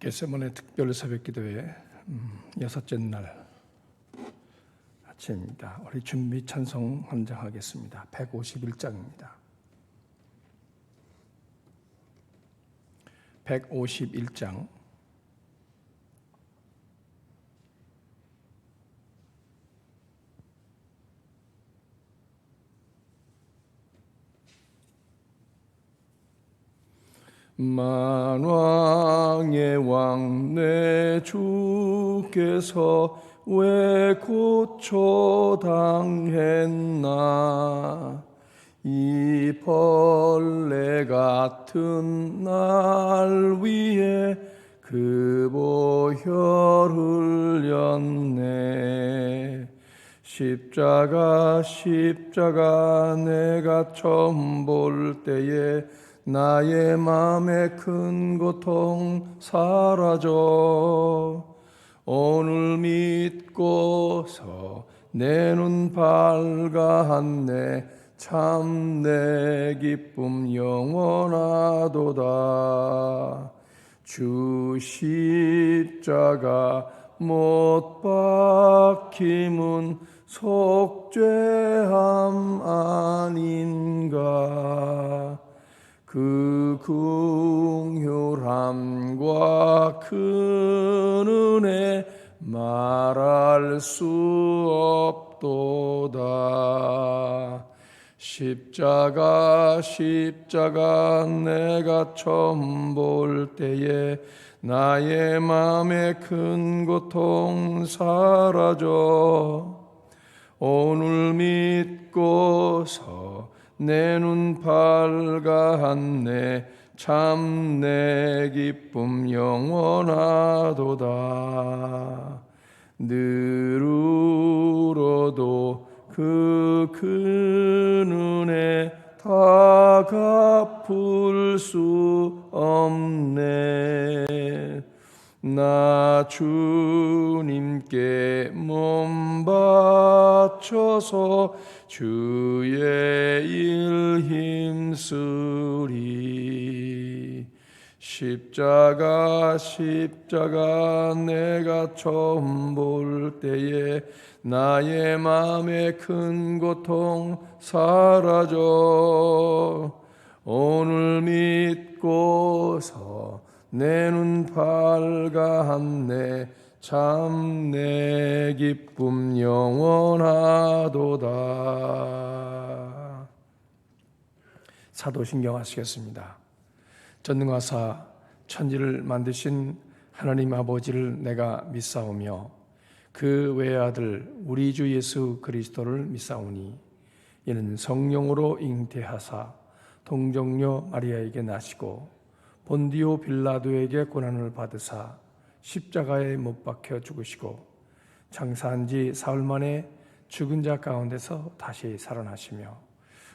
겟세마네 특별 새벽기도회 여섯째 날 아침입니다. 우리 준비 찬송 함장하겠습니다. 151장입니다. 151장. 만왕의 왕 내 주께서 왜 고초당했나. 이 벌레 같은 날 위에 그 보혈 흘렸네. 십자가 내가 처음 볼 때에 나의 맘에 큰 고통 사라져. 오늘 믿고서 내 눈 밝았네. 참 내 기쁨 영원하도다. 주 십자가 못 박힘은 속죄함 아닌가. 그 긍휼함과 큰 은혜 말할 수 없도다. 십자가 내가 처음 볼 때에 나의 맘에 큰 고통 사라져. 오늘 믿고서 내 눈 밝았네. 참 내 기쁨 영원하도다. 늘 울어도 그 큰 은혜 다 갚을 수 없네. 나 주님께 몸 바쳐서 주의 일 힘쓰리. 십자가 내가 처음 볼 때에 나의 맘에 큰 고통 사라져. 오늘 믿고서 내 눈 밝았네. 참 내 기쁨 영원하도다. 사도신경 하시겠습니다. 전능하사 천지를 만드신 하나님 아버지를 내가 믿사오며 그 외아들 우리 주 예수 그리스도를 믿사오니 이는 성령으로 잉태하사 동정녀 마리아에게 나시고 본디오 빌라도에게 고난을 받으사 십자가에 못 박혀 죽으시고 장사한 지 사흘 만에 죽은 자 가운데서 다시 살아나시며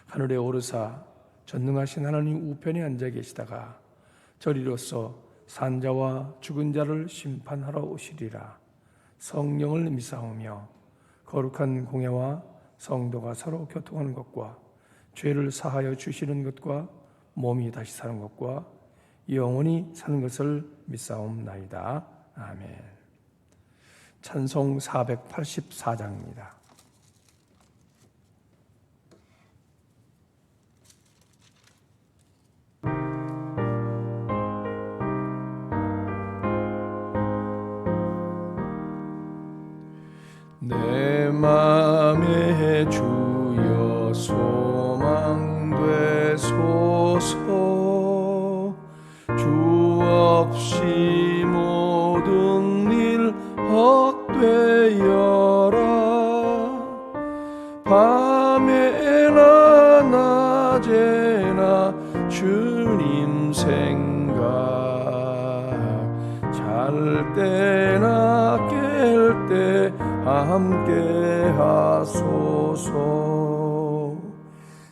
하늘에 오르사 전능하신 하나님 우편에 앉아 계시다가 저리로서 산자와 죽은 자를 심판하러 오시리라. 성령을 믿사오며 거룩한 공예와 성도가 서로 교통하는 것과 죄를 사하여 주시는 것과 몸이 다시 사는 것과 영원히 사는 것을 믿사옵나이다. 아멘. 찬송 484장입니다. 내 맘에 주여 소망되소서. 주 없이 모든 일 헛되어라. 밤에나 낮에나 주님 생각, 잘 때나 깰 때 함께 하소서.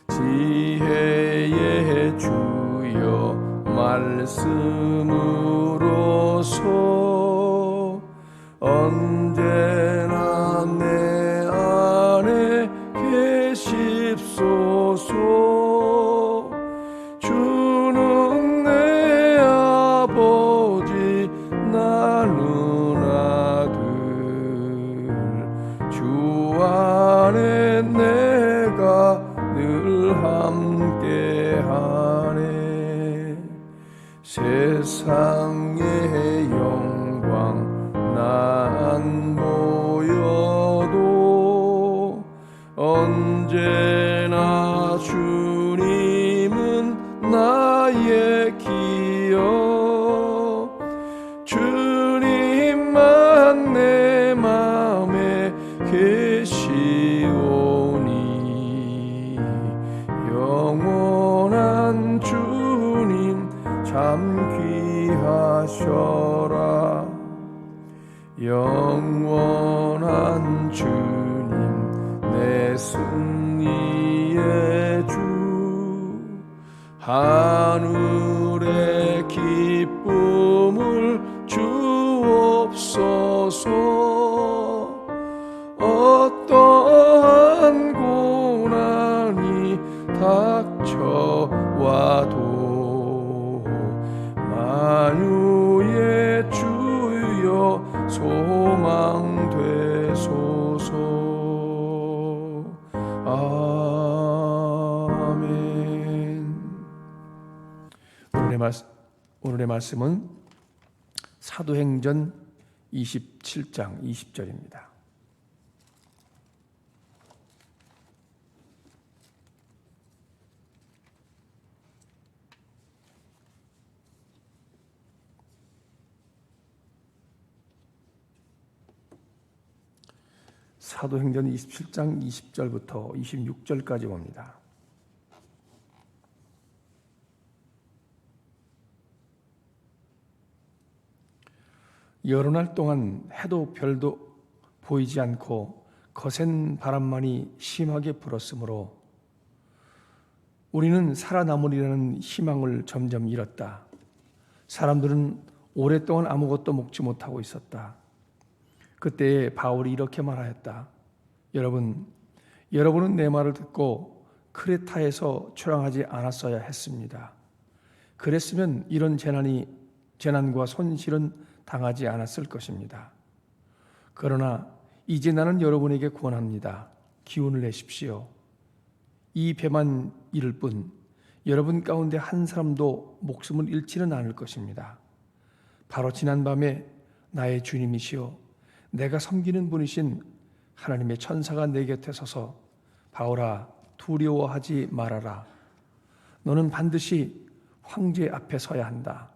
지혜의 주여 말씀으로서 언제나 내 안에 계십소서. 주는 내 아버지 함께하네. 세상의 영광 난 모여도 언제나 주님은 나의 기여. 주님만 내 맘에 계시오니 영원한 주님 참 귀하셔라. 영원한 주님 내 승리의 주. 하늘의 기쁨을 주옵소서. 어떠한 고난이 닥쳐와도 만유의 주여 소망 되소서. 아멘. 오늘의 말씀은 사도행전 27장 20절입니다. 사도행전 27장 20절부터 26절까지 봅니다. 여러 날 동안 해도 별도 보이지 않고 거센 바람만이 심하게 불었으므로 우리는 살아남으리라는 희망을 점점 잃었다. 사람들은 오랫동안 아무것도 먹지 못하고 있었다. 그때 바울이 이렇게 말하였다. 여러분은 내 말을 듣고 크레타에서 초랑하지 않았어야 했습니다. 그랬으면 이런 재난과 손실은 당하지 않았을 것입니다. 그러나 이제 나는 여러분에게 권합니다. 기운을 내십시오. 이 배만 잃을 뿐 여러분 가운데 한 사람도 목숨을 잃지는 않을 것입니다. 바로 지난밤에 나의 주님이시오 내가 섬기는 분이신 하나님의 천사가 내 곁에 서서 바울아 두려워하지 말아라. 너는 반드시 황제 앞에 서야 한다.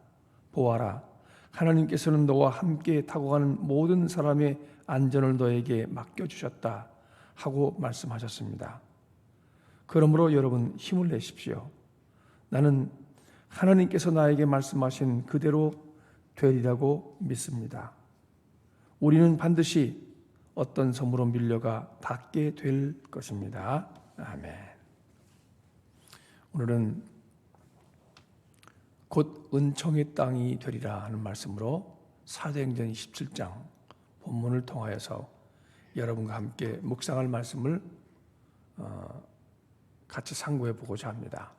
보아라 하나님께서는 너와 함께 타고 가는 모든 사람의 안전을 너에게 맡겨주셨다 하고 말씀하셨습니다. 그러므로 여러분 힘을 내십시오. 나는 하나님께서 나에게 말씀하신 그대로 되리라고 믿습니다. 우리는 반드시 어떤 섬으로 밀려가 닿게 될 것입니다. 아멘. 오늘은 곧 은총의 땅이 되리라 하는 말씀으로 사도행전 27장 본문을 통하여서 여러분과 함께 묵상할 말씀을 같이 상고해 보고자 합니다.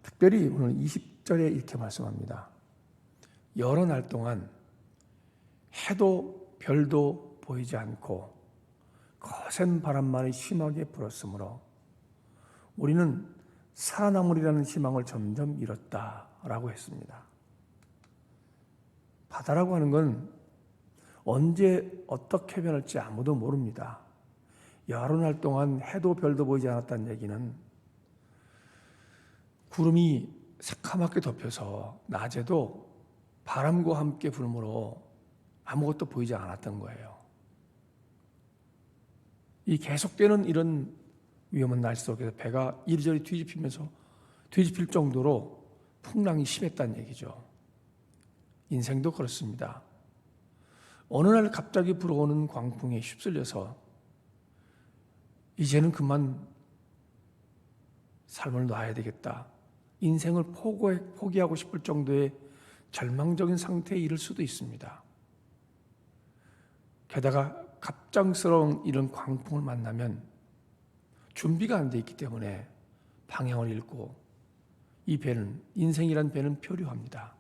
특별히 오늘 20절에 이렇게 말씀합니다. 여러 날 동안 해도 별도 보이지 않고 거센 바람만이 심하게 불었으므로 우리는 살아남으리라는 희망을 점점 잃었다라고 했습니다. 바다라고 하는 건 언제 어떻게 변할지 아무도 모릅니다. 여러 날 동안 해도 별도 보이지 않았다는 얘기는 구름이 새카맣게 덮여서 낮에도 바람과 함께 불므로 아무것도 보이지 않았던 거예요. 이 계속되는 이런 위험한 날씨 속에서 배가 이리저리 뒤집힐 정도로 풍랑이 심했다는 얘기죠. 인생도 그렇습니다. 어느 날 갑자기 불어오는 광풍에 휩쓸려서 이제는 그만 삶을 놔야 되겠다. 인생을 포기하고 싶을 정도의 절망적인 상태에 이를 수도 있습니다. 게다가 갑작스러운 이런 광풍을 만나면 준비가 안 돼 있기 때문에 방향을 잃고 이 배는, 인생이란 배는 표류합니다.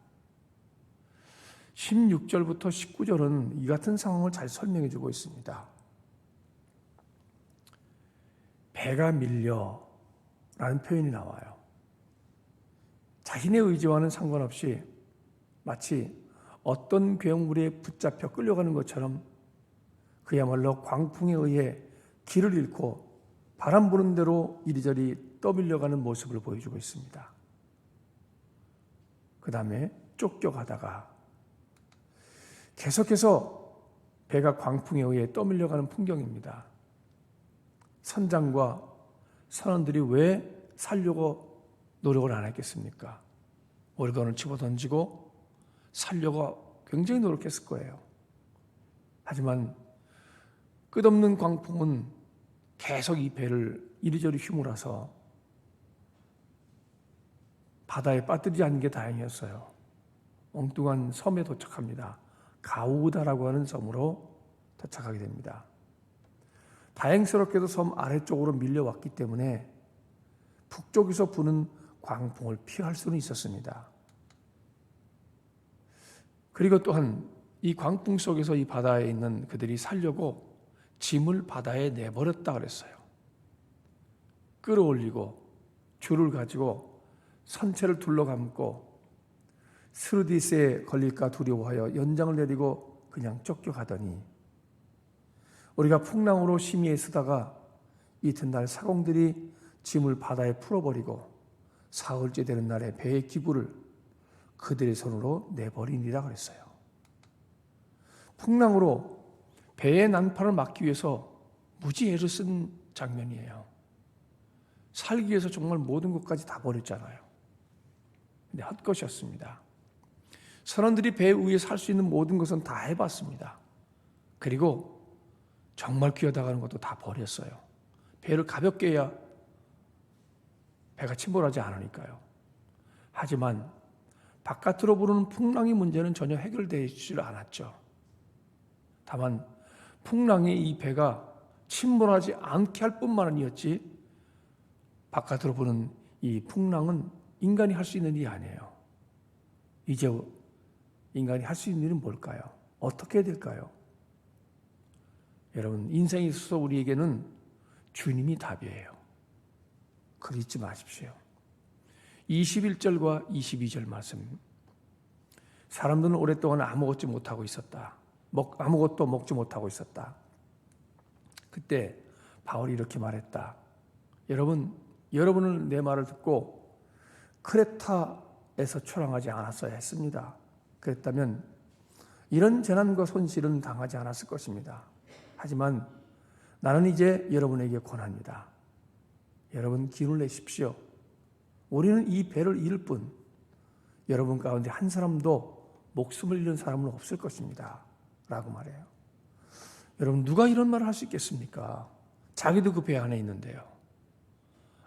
16절부터 19절은 이 같은 상황을 잘 설명해 주고 있습니다. 배가 밀려 라는 표현이 나와요. 자신의 의지와는 상관없이 마치 어떤 괴물에 붙잡혀 끌려가는 것처럼 그야말로 광풍에 의해 길을 잃고 바람 부는 대로 이리저리 떠밀려가는 모습을 보여주고 있습니다. 그 다음에 쫓겨가다가 계속해서 배가 광풍에 의해 떠밀려가는 풍경입니다. 선장과 선원들이 왜 살려고 노력을 안 했겠습니까? 물건을 집어던지고 살려고 굉장히 노력했을 거예요. 하지만 끝없는 광풍은 계속 이 배를 이리저리 휘몰아서 바다에 빠뜨리지 않은 게 다행이었어요. 엉뚱한 섬에 도착합니다. 가우다라고 하는 섬으로 도착하게 됩니다. 다행스럽게도 섬 아래쪽으로 밀려왔기 때문에 북쪽에서 부는 광풍을 피할 수는 있었습니다. 그리고 또한 이 광풍 속에서 이 바다에 있는 그들이 살려고 짐을 바다에 내버렸다 그랬어요. 끌어올리고 줄을 가지고 선체를 둘러감고 스르디스에 걸릴까 두려워하여 연장을 내리고 그냥 쫓겨가더니 우리가 풍랑으로 심의에 쓰다가 이튿날 사공들이 짐을 바다에 풀어버리고 사흘째 되는 날에 배의 기구를 그들의 손으로 내버리니라 그랬어요. 풍랑으로 배의 난파를 막기 위해서 무지 애를 쓴 장면이에요. 살기 위해서 정말 모든 것까지 다 버렸잖아요. 근데 헛것이었습니다. 선원들이 배 위에 살 수 있는 모든 것은 다 해봤습니다. 그리고 정말 귀하다가는 것도 다 버렸어요. 배를 가볍게 해야 배가 침몰하지 않으니까요. 하지만 바깥으로 부르는 풍랑의 문제는 전혀 해결되지 않았죠. 다만 풍랑이 이 배가 침몰하지 않게 할 뿐만 아니었지 바깥으로 부는 이 풍랑은 인간이 할 수 있는 일이 아니에요. 이제 인간이 할 수 있는 일은 뭘까요? 어떻게 해야 될까요? 여러분, 인생에 있어서 우리에게는 주님이 답이에요. 그걸 잊지 마십시오. 21절과 22절 말씀. 사람들은 오랫동안 아무것도 못하고 있었다. 아무것도 먹지 못하고 있었다. 그때 바울이 이렇게 말했다. 여러분은 내 말을 듣고 크레타에서 초랑하지 않았어야 했습니다. 그랬다면 이런 재난과 손실은 당하지 않았을 것입니다. 하지만 나는 이제 여러분에게 권합니다. 여러분 기운을 내십시오. 우리는 이 배를 잃을 뿐 여러분 가운데 한 사람도 목숨을 잃은 사람은 없을 것입니다. 라고 말해요. 여러분 누가 이런 말을 할 수 있겠습니까? 자기도 그 배 안에 있는데요.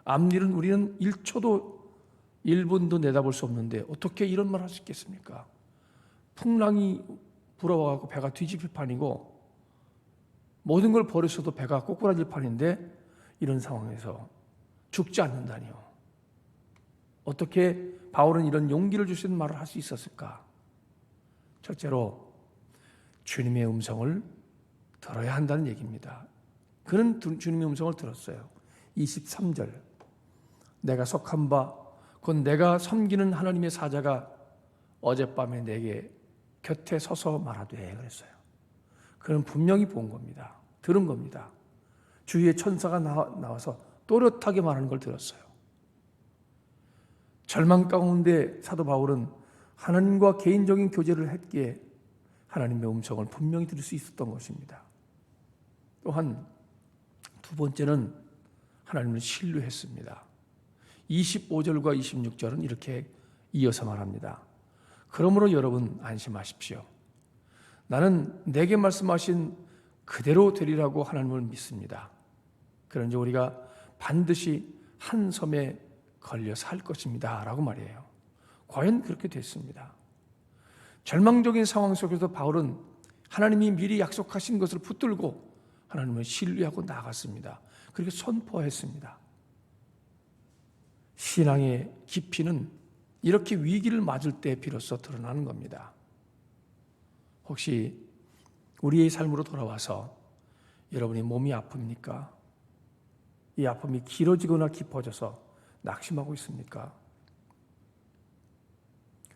앞일은 우리는 1초도 1분도 내다볼 수 없는데 어떻게 이런 말을 할 수 있겠습니까? 풍랑이 불어와서 배가 뒤집힐 판이고 모든 걸 버렸어도 배가 꼬꾸라질 판인데 이런 상황에서 죽지 않는다니요. 어떻게 바울은 이런 용기를 줄 수 있는 말을 할 수 있었을까? 첫째로 주님의 음성을 들어야 한다는 얘기입니다. 그는 주님의 음성을 들었어요. 23절 내가 속한 바 곧 내가 섬기는 하나님의 사자가 어젯밤에 내게 곁에 서서 말하되 그랬어요. 그는 분명히 본 겁니다. 들은 겁니다. 주위에 천사가 나와서 또렷하게 말하는 걸 들었어요. 절망 가운데 사도 바울은 하나님과 개인적인 교제를 했기에 하나님의 음성을 분명히 들을 수 있었던 것입니다. 또한 두 번째는 하나님을 신뢰했습니다. 25절과 26절은 이렇게 이어서 말합니다. 그러므로 여러분 안심하십시오. 나는 내게 말씀하신 그대로 되리라고 하나님을 믿습니다. 그런지 우리가 반드시 한 섬에 걸려 살 것입니다. 라고 말이에요. 과연 그렇게 됐습니다. 절망적인 상황 속에서 바울은 하나님이 미리 약속하신 것을 붙들고 하나님을 신뢰하고 나갔습니다. 그렇게 선포했습니다. 신앙의 깊이는 이렇게 위기를 맞을 때 비로소 드러나는 겁니다. 혹시 우리의 삶으로 돌아와서 여러분의 몸이 아픕니까? 이 아픔이 길어지거나 깊어져서 낙심하고 있습니까?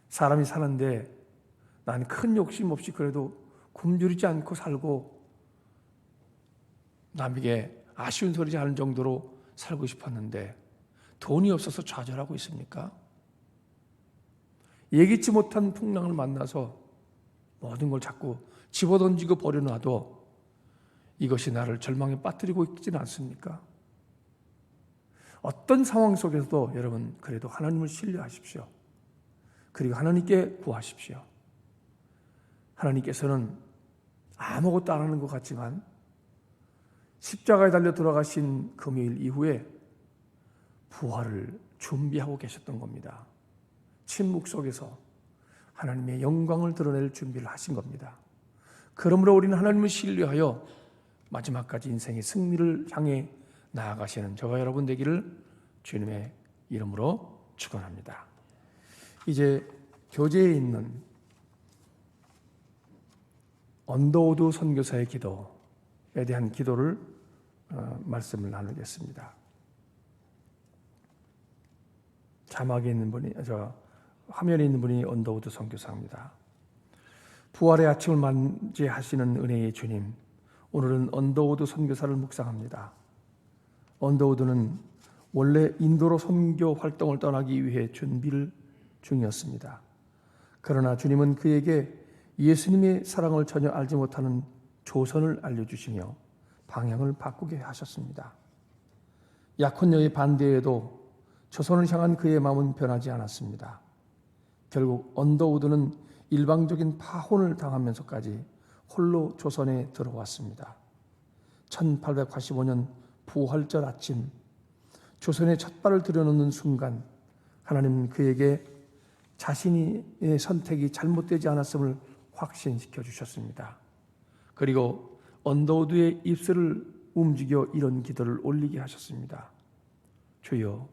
사람이 사는데 난 큰 욕심 없이 그래도 굶주리지 않고 살고 남에게 아쉬운 소리지 않을 정도로 살고 싶었는데 돈이 없어서 좌절하고 있습니까? 예기치 못한 풍랑을 만나서 모든 걸 자꾸 집어던지고 버려놔도 이것이 나를 절망에 빠뜨리고 있지는 않습니까? 어떤 상황 속에서도 여러분 그래도 하나님을 신뢰하십시오. 그리고 하나님께 구하십시오. 하나님께서는 아무것도 안 하는 것 같지만 십자가에 달려 돌아가신 금요일 이후에 부활을 준비하고 계셨던 겁니다. 침묵 속에서 하나님의 영광을 드러낼 준비를 하신 겁니다. 그러므로 우리는 하나님을 신뢰하여 마지막까지 인생의 승리를 향해 나아가시는 저와 여러분 되기를 주님의 이름으로 축원합니다. 이제 교재에 있는 언더우드 선교사의 기도에 대한 기도를 말씀을 나누겠습니다. 자막에 있는 분이 화면에 있는 분이 언더우드 선교사입니다. 부활의 아침을 맞이하시는 은혜의 주님, 오늘은 언더우드 선교사를 묵상합니다. 언더우드는 원래 인도로 선교 활동을 떠나기 위해 준비를 중이었습니다. 그러나 주님은 그에게 예수님의 사랑을 전혀 알지 못하는 조선을 알려주시며 방향을 바꾸게 하셨습니다. 약혼녀의 반대에도 조선을 향한 그의 마음은 변하지 않았습니다. 결국 언더우드는 일방적인 파혼을 당하면서까지 홀로 조선에 들어왔습니다. 1885년 부활절 아침, 조선에 첫 발을 들여놓는 순간 하나님은 그에게 자신의 선택이 잘못되지 않았음을 확신시켜 주셨습니다. 그리고 언더우드의 입술을 움직여 이런 기도를 올리게 하셨습니다. 주여,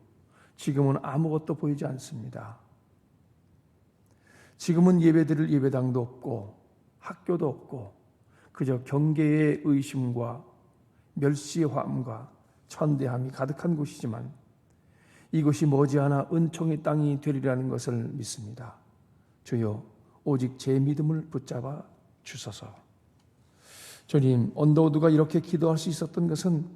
지금은 아무것도 보이지 않습니다. 지금은 예배드릴 예배당도 없고 학교도 없고 그저 경계의 의심과 멸시함과 천대함이 가득한 곳이지만 이곳이 머지않아 은총의 땅이 되리라는 것을 믿습니다. 주여, 오직 제 믿음을 붙잡아 주소서. 주님, 언더우드가 이렇게 기도할 수 있었던 것은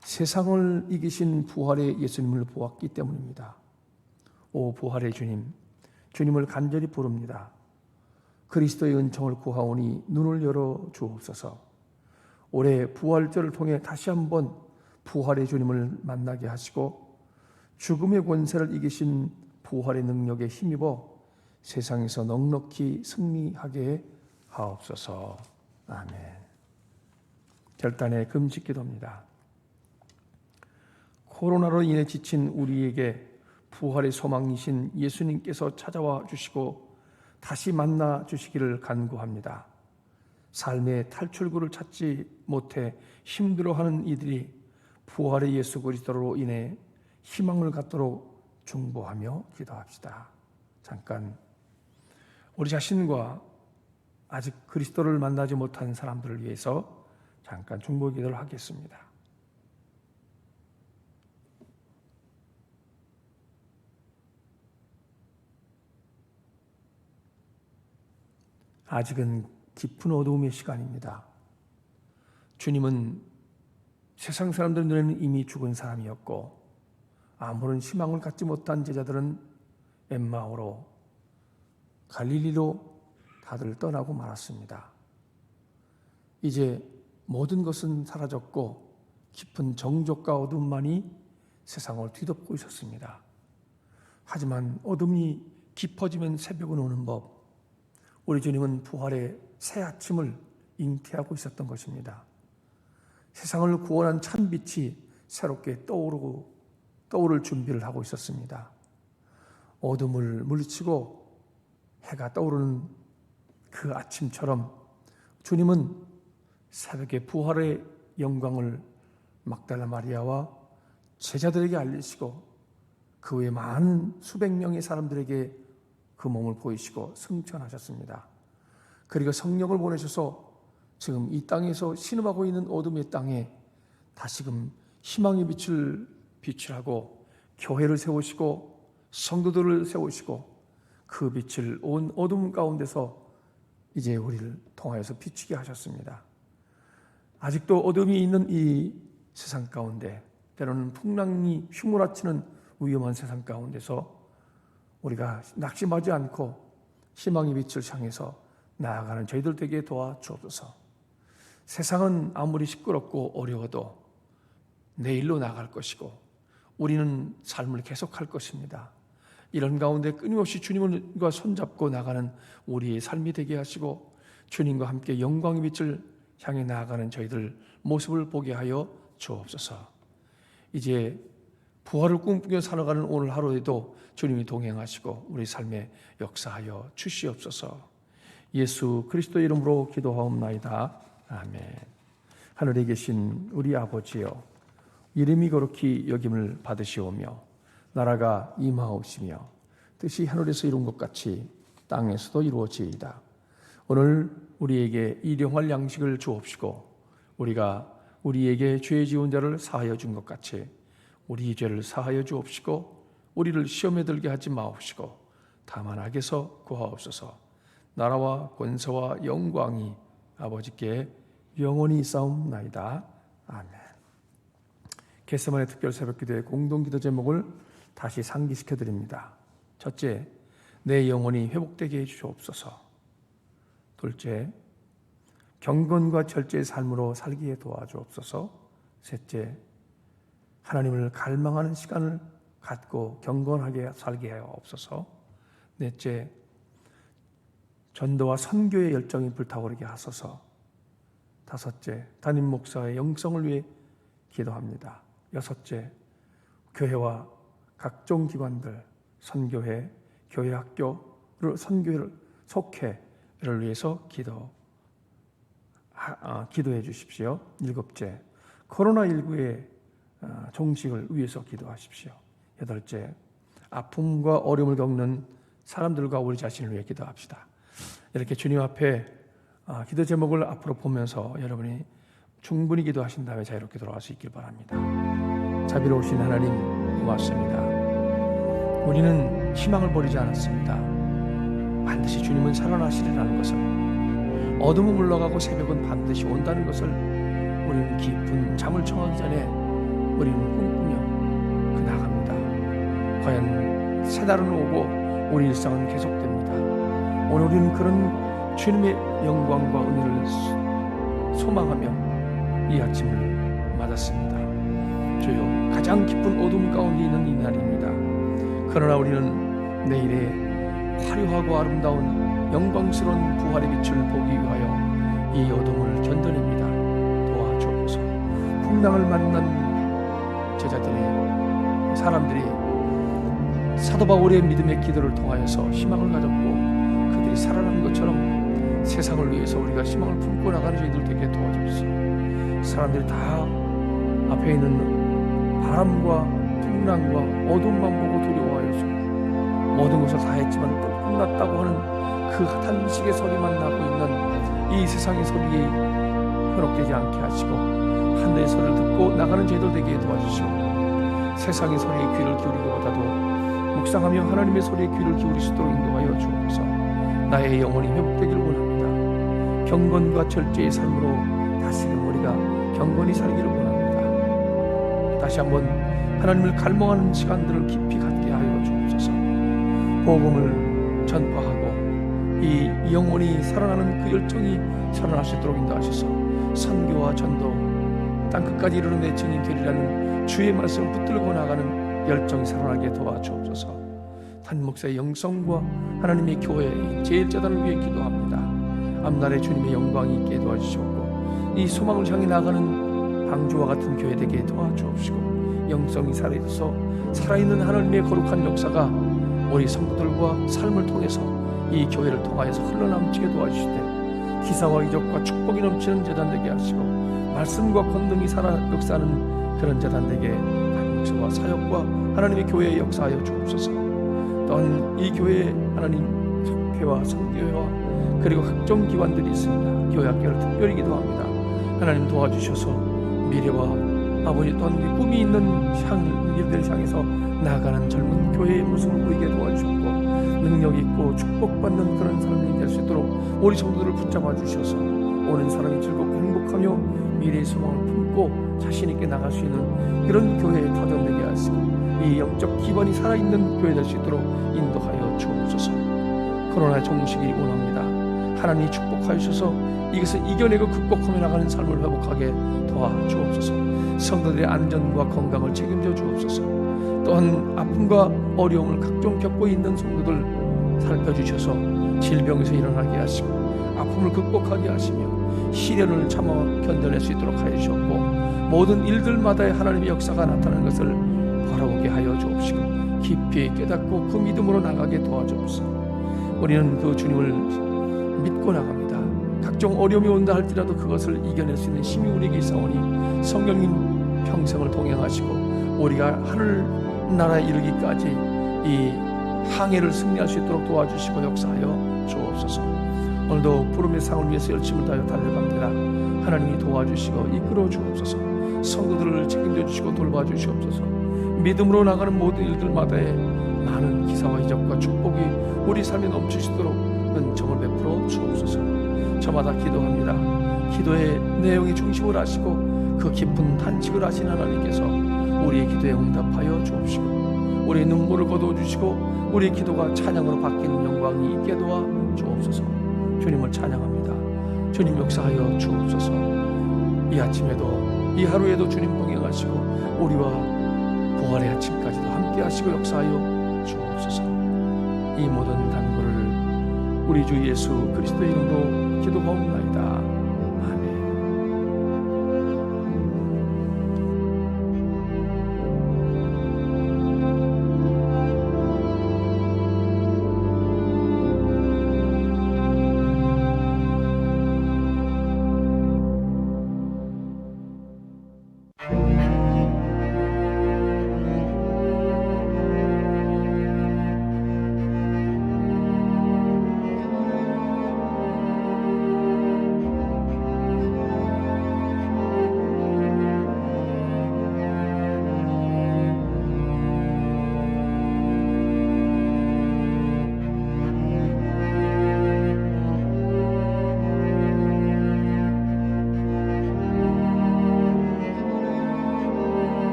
세상을 이기신 부활의 예수님을 보았기 때문입니다. 오 부활의 주님, 주님을 간절히 부릅니다. 그리스도의 은총을 구하오니 눈을 열어 주옵소서. 올해 부활절을 통해 다시 한번 부활의 주님을 만나게 하시고 죽음의 권세를 이기신 부활의 능력에 힘입어 세상에서 넉넉히 승리하게 하옵소서. 아멘. 결단의 금식 기도입니다. 코로나로 인해 지친 우리에게 부활의 소망이신 예수님께서 찾아와 주시고 다시 만나 주시기를 간구합니다. 삶의 탈출구를 찾지 못해 힘들어하는 이들이 부활의 예수 그리스도로 인해 희망을 갖도록 중보하며 기도합시다. 잠깐 우리 자신과 아직 그리스도를 만나지 못한 사람들을 위해서 잠깐 중보 기도를 하겠습니다. 아직은 깊은 어두움의 시간입니다. 주님은 세상 사람들 눈에는 이미 죽은 사람이었고 아무런 희망을 갖지 못한 제자들은 엠마오로 갈릴리로 다들 떠나고 말았습니다. 이제 모든 것은 사라졌고 깊은 정적과 어둠만이 세상을 뒤덮고 있었습니다. 하지만 어둠이 깊어지면 새벽은 오는 법, 우리 주님은 부활의 새 아침을 잉태하고 있었던 것입니다. 세상을 구원한 찬빛이 새롭게 떠오를 준비를 하고 있었습니다. 어둠을 물리치고 해가 떠오르는 그 아침처럼 주님은 새벽에 부활의 영광을 막달라 마리아와 제자들에게 알리시고 그 외 많은 수백 명의 사람들에게 그 몸을 보이시고 승천하셨습니다. 그리고 성령을 보내셔서 지금 이 땅에서 신음하고 있는 어둠의 땅에 다시금 희망의 빛을 비출하고 교회를 세우시고 성도들을 세우시고 그 빛을 온 어둠 가운데서 이제 우리를 통하여서 비추게 하셨습니다. 아직도 어둠이 있는 이 세상 가운데, 때로는 풍랑이 휘몰아치는 위험한 세상 가운데서 우리가 낙심하지 않고 희망의 빛을 향해서 나아가는 저희들 되게 도와주옵소서. 세상은 아무리 시끄럽고 어려워도 내일로 나갈 것이고 우리는 삶을 계속할 것입니다. 이런 가운데 끊임없이 주님과 손잡고 나가는 우리의 삶이 되게 하시고 주님과 함께 영광의 빛을 향해 나아가는 저희들 모습을 보게 하여 주옵소서. 이제 부활을 꿈꾸며 살아가는 오늘 하루에도 주님이 동행하시고 우리 삶에 역사하여 주시옵소서. 예수 그리스도의 이름으로 기도하옵나이다. 아멘. 하늘에 계신 우리 아버지여, 이름이 거룩히 여김을 받으시오며 나라가 임하옵시며 뜻이 하늘에서 이룬 것 같이 땅에서도 이루어지이다. 오늘 우리에게 일용할 양식을 주옵시고 우리가 우리에게 죄 지은 자를 사하여 준 것 같이 우리 죄를 사하여 주옵시고 우리를 시험에 들게 하지 마옵시고 다만 악에서 구하옵소서. 나라와 권세와 영광이 아버지께 영원히 있사옵나이다. 아멘. 겟세마네 특별 새벽기도의 공동기도 제목을 다시 상기시켜 드립니다. 첫째, 내 영혼이 회복되게 해주옵소서. 둘째, 경건과 절제의 삶으로 살기에 도와주옵소서. 셋째, 하나님을 갈망하는 시간을 갖고 경건하게 살게 하옵소서. 넷째, 전도와 선교의 열정이 불타오르게 하소서. 다섯째, 담임 목사의 영성을 위해 기도합니다. 여섯째, 교회와 각종 기관들, 선교회, 교회학교, 선교회를 속회를 위해서 기도해 주십시오. 일곱째, 코로나19의 종식을 위해서 기도하십시오. 여덟째, 아픔과 어려움을 겪는 사람들과 우리 자신을 위해 기도합시다. 이렇게 주님 앞에 기도 제목을 앞으로 보면서 여러분이 충분히 기도하신 다음에 자유롭게 돌아갈 수 있길 바랍니다. 자비로우신 하나님 고맙습니다. 우리는 희망을 버리지 않았습니다. 반드시 주님은 살아나시리라는 것을, 어둠은 물러가고 새벽은 반드시 온다는 것을 우리는 깊은 잠을 청하기 전에 우리는 꿈꾸며 나갑니다. 과연 새 날은 오고 우리 일상은 계속됩니다. 오늘 우리는 그런 주님의 영광과 은혜를 소망하며 이 아침을 맞았습니다. 주여, 가장 기쁜 어둠 가운데 있는 이 날입니다. 그러나 우리는 내일의 화려하고 아름다운 영광스러운 부활의 빛을 보기 위하여 이 어둠을 견뎌냅니다. 도와주옵소서. 풍랑을 만난 제자들의 사람들이 사도 바울의 믿음의 기도를 통하여서 희망을 가졌고 그들이 살아난 것처럼 세상을 위해서 우리가 희망을 품고 나가는 저희들 되게 도와주옵소서. 사람들이 다 앞에 있는 바람과 풍랑과 어둠만 보고 두려워하여서 모든 것을 다 했지만 또 끝났다고 하는 그 탄식의 소리만 나고 있는 이 세상의 소리에 현혹되지 않게 하시고 하늘의 소리를 듣고 나가는 저희들 되게 도와주시고 세상의 소리에 귀를 기울이기보다도 묵상하며 하나님의 소리에 귀를 기울일 수 있도록 인도하여 주옵소서. 나의 영혼이 회복되기를 원합니다. 경건과 절제의 삶으로 다시금 우리가 경건히 살기를 원합니다. 다시 한번 하나님을 갈망하는 시간들을 깊이 갖게 하여 주옵소서. 복음을 전파하고 이 영혼이 살아나는 그 열정이 살아날 수 있도록 인도하셔서 선교와 전도, 땅끝까지 이르는 내 증인 되리라는 주의 말씀을 붙들고 나가는 열정이 살아나게 도와주옵소서. 담임 목사의 영성과 하나님의 교회 제일재단을 위해 기도합니다. 앞날에 주님의 영광이 있게 도와주시옵고 이 소망을 향해 나가는 방주와 같은 교회 되게 도와주옵시고 영성이 살아있어 살아있는 하나님의 거룩한 역사가 우리 성도들과 삶을 통해서 이 교회를 통하여서 흘러넘치게 도와주시되 기사와 이적과 축복이 넘치는 재단 되게 하시고 말씀과 권능이 살아 역사하는 그런 재단 되게 목사와 사역과 하나님의 교회에 역사하여 주옵소서. 또한 이 교회에 하나님 속회와 선교회와 그리고 각종 기관들이 있습니다. 교회 학교를 특별히 기도합니다. 하나님 도와주셔서 미래와 아버지 또한 꿈이 있는 일들을 향해서 나아가는 젊은 교회의 모습을 보이게 도와주셨고 능력 있고 축복받는 그런 삶이 될 수 있도록 우리 성도들을 붙잡아 주셔서 오는 사람이 즐겁고 행복하며 미래의 소망을 품고 자신 있게 나갈 수 있는 그런 교회에 터전되게 하시고 이 영적 기반이 살아있는 교회 될 수 있도록 인도하여 주옵소서. 코로나 종식이 원합니다. 하나님이 축복하여 주셔서 이것을 이겨내고 극복하며 나가는 삶을 회복하게 도와주옵소서. 성도들의 안전과 건강을 책임져 주옵소서. 또한 아픔과 어려움을 각종 겪고 있는 성도들 살펴주셔서 질병에서 일어나게 하시고 아픔을 극복하게 하시며 시련을 참아 견뎌낼 수 있도록 하여 주셨고 모든 일들마다의 하나님의 역사가 나타나는 것을 바라보게 하여 주옵시고 깊이 깨닫고 그 믿음으로 나가게 도와주옵소서. 우리는 그 주님을 믿고 나갑니다. 각종 어려움이 온다 할지라도 그것을 이겨낼 수 있는 힘이 우리에게 있사오니 성령님 평생을 동행하시고 우리가 하늘나라에 이르기까지 이 항해를 승리할 수 있도록 도와주시고 역사하여 주옵소서. 오늘도 부름의 상을 위해서 열심을 다하여 달려갑니다. 하나님이 도와주시고 이끌어 주옵소서. 성도들을 책임져 주시고 돌봐 주시옵소서. 믿음으로 나가는 모든 일들마다의 많은 기사와 이적과 축복이 우리 삶에 넘치시도록 은총을 베풀어 주옵소서. 저마다 기도합니다. 기도의 내용의 중심을 아시고 그 깊은 탄식을 아신 하나님께서 우리의 기도에 응답하여 주옵시고 우리의 눈물을 거두어주시고 우리의 기도가 찬양으로 바뀌는 영광이 있게 도와 주옵소서. 주님을 찬양합니다. 주님 역사하여 주옵소서. 이 아침에도 이 하루에도 주님 동행하시고 우리와 부활의 아침까지도 함께 하시고 역사하여 주옵소서. 이 모든 단거를 우리 주 예수 그리스도의 이름으로 기도하옵나이다.